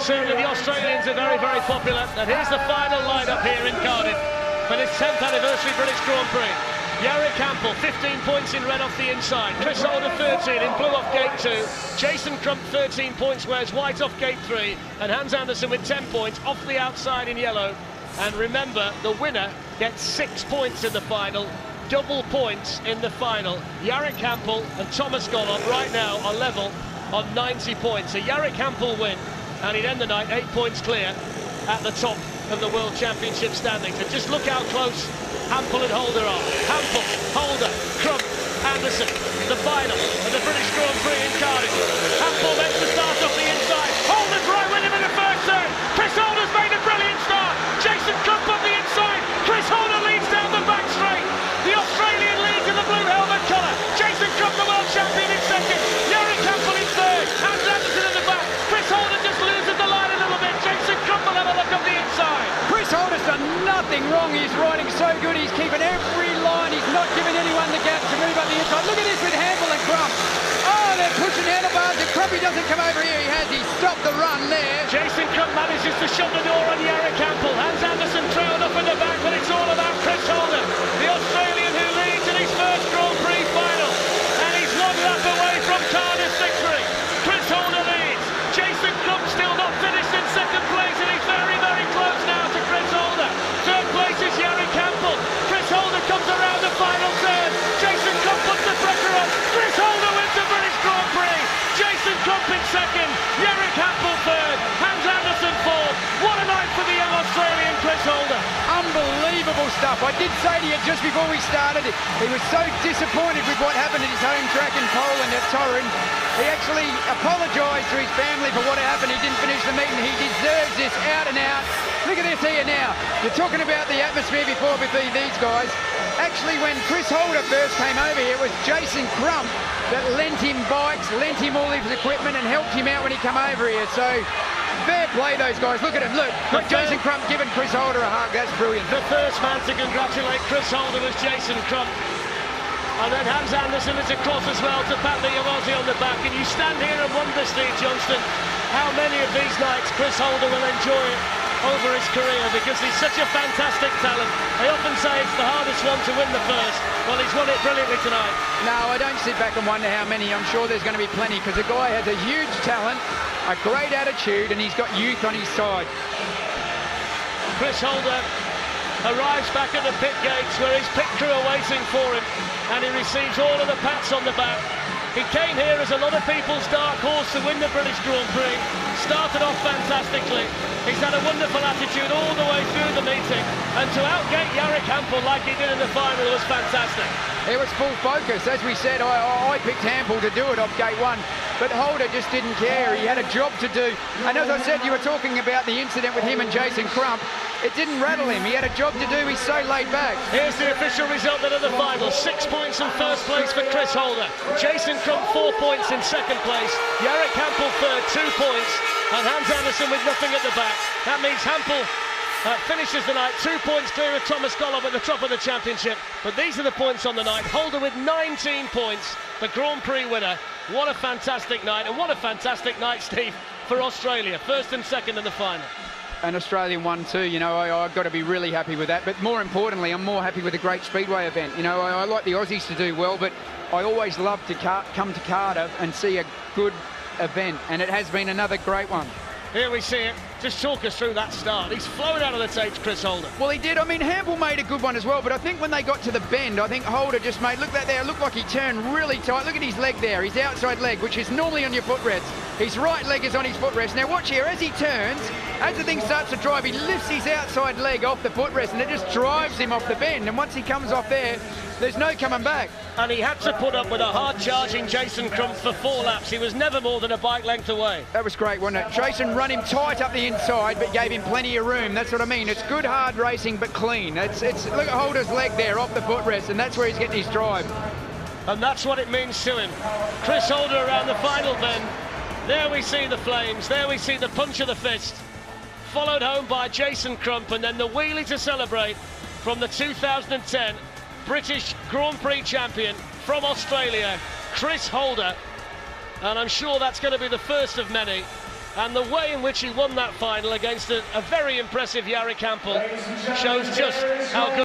certainly the Australians are very, very popular. And here's the final lineup here in Cardiff for this 10th anniversary British Grand Prix. Yarrick Campbell, 15 points in red off the inside. Chris Holder, 13 in blue off gate 2. Jason Crump, 13 points, wears white off gate 3. And Hans Andersen with 10 points off the outside in yellow. And remember, the winner gets 6 points in the final. Double points in the final. Yarrick Campbell and Thomas Gollop right now are level on 90 points. A Yarrick Campbell win, and he'd end the night 8 points clear at the top of the World Championship standings. And just look how close Hampel and Holder are. Hampel, Holder, Crump, Anderson, the final of the British Grand Prix in Cardiff. Hampel makes the start off the inside. Holder's right with him in the first turn. Chris Holder's made a brilliant start. Jason Crump on the inside. Chris Holder leads down the back straight. The Australian leads in the blue helmet colour. Jason Crump, the world champion, in second. Yarrick Campbell in third. Hans Andersen in the back. Chris Holder just loses the line a little bit. Jason Crump will have a look on the inside. Chris Holder's done nothing wrong. He's riding so good. He's keeping every line. He's not giving anyone the gap to move up the inside. Look at this with Hampel and Crump. Oh, they're pushing handlebars. And Crumpy doesn't come over here. He has. He stopped the run there. Jason Crump manages to shut the door on Yarrick Campbell. Hans Andersen trailed up in the back, but it's all about Chris Holder, the Australian who leads in his first Grand Prix final. And he's one lap away from Cardiff's victory. Chris Holder leads. Jason Crump still not finished in second place, and he's very, very close now to Chris Holder. Third place is Yarrick Campbell. Chris Holder comes around the final turn. Jason Crump puts the pressure on. Chris Holder wins the British Grand Prix. Jason Crump in second. Yarrick Campbell third. Hans Andersen fourth. What a night for the young Australian Chris Holder. Unbelievable stuff. I did say to you just before we started, he was so disappointed with what happened at his home track in Poland at Torun. He actually apologised to his family for what happened. He didn't finish the meeting. He deserves this out and out. Look at this here now. You're talking about the atmosphere before with these guys. Actually, when Chris Holder first came over here, it was Jason Crump that lent him bikes, lent him all his equipment and helped him out when he came over here. So, fair play those guys. Look at him, look. Jason Crump giving Chris Holder a hug. That's brilliant. The first man to congratulate Chris Holder was Jason Crump. And then Hans Andersen is across as well to pat the Aussie on the back. And you stand here and wonder, Steve Johnston, how many of these nights Chris Holder will enjoy it over his career, because he's such a fantastic talent. I often say it's the hardest one to win the first. Well, he's won it brilliantly tonight. No, I don't sit back and wonder how many. I'm sure there's going to be plenty, because the guy has a huge talent, a great attitude, and he's got youth on his side. Chris Holder arrives back at the pit gates where his pit crew are waiting for him, and he receives all of the pats on the back. He came here as a lot of people's dark horse to win the British Grand Prix. Started off fantastically. He's had a wonderful attitude all the way through the meeting. And to outgate Yarrick Campbell like he did in the final was fantastic. It was full focus. As we said, I picked Hampel to do it off gate 1. But Holder just didn't care. He had a job to do. And as I said, you were talking about the incident with him and Jason Crump. It didn't rattle him. He had a job to do. He's so laid back. Here's the official result then of the final. 6 points in first place for Chris Holder. Jason Crump 4 points in second place. Yarrick Campbell third, 2 points. And Hans Andersen with nothing at the back. That means Hampel finishes the night 2 points clear of Thomas Gollop at the top of the championship. But these are the points on the night. Holder with 19 points, the Grand Prix winner. What a fantastic night, and what a fantastic night, Steve, for Australia. First and second in the final. An Australian one too, you know, I've got to be really happy with that. But more importantly, I'm more happy with the great speedway event. You know, I like the Aussies to do well, but I always love to come to Cardiff and see a good event, and it has been another great one. Here we see it. Just talk us through that start. He's flown out of the tapes, Chris Holder. Well, he did. I mean, Hampel made a good one as well, but I think when they got to the bend, I think Holder just made, look that there, looked like he turned really tight. Look at his leg there, his outside leg, which is normally on your footrest. His right leg is on his footrest. Now watch here, as he turns, as the thing starts to drive, he lifts his outside leg off the footrest, and it just drives him off the bend. And once he comes off there, there's no coming back. And he had to put up with a hard-charging Jason Crump for 4 laps. He was never more than a bike length away. That was great, wasn't it? Jason run him tight up the inside, but gave him plenty of room. That's what I mean. It's good, hard racing, but clean. It's look at Holder's leg there off the footrest, and that's where he's getting his drive. And that's what it means to him. Chris Holder around the final bend. There we see the flames. There we see the punch of the fist. Followed home by Jason Crump, and then the wheelie to celebrate from the 2010 British Grand Prix champion from Australia, Chris Holder. And I'm sure that's going to be the first of many And the way in which he won that final against a very impressive Jari Campbell shows just how good